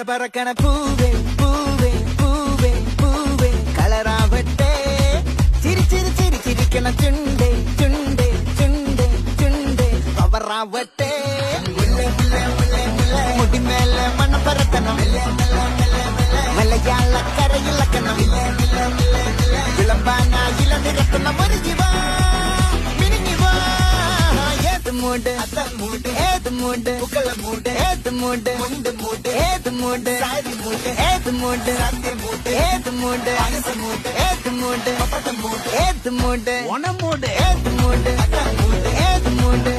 പറക്കണ പൂവേ പൂവേ പൂവേ പൂവേ കളറാവട്ടെ ചിരി ചിരി ചിരി ചിരിക്കണ ചുണ്ടേ ചുണ്ടേ ചുണ്ടേ ചുണ്ടേ പവറാവട്ടെ മുടിമേലെ മണം പറത്തണം മലയാള കരയിളക്കണം വിളമ്പാനായില നിരത്തുന്ന ഒരു ജീവ മൂട് ഏത് മൂട് മൂട് ഏത് മൂട് മൂട് ഏത് മൂട് ഏത് മൂട് ഏത് മൂട് ഏത് മൂട് ഏത് മൂട് ഓണമൂട് ഏത് മൂട് ഏത് മൂട്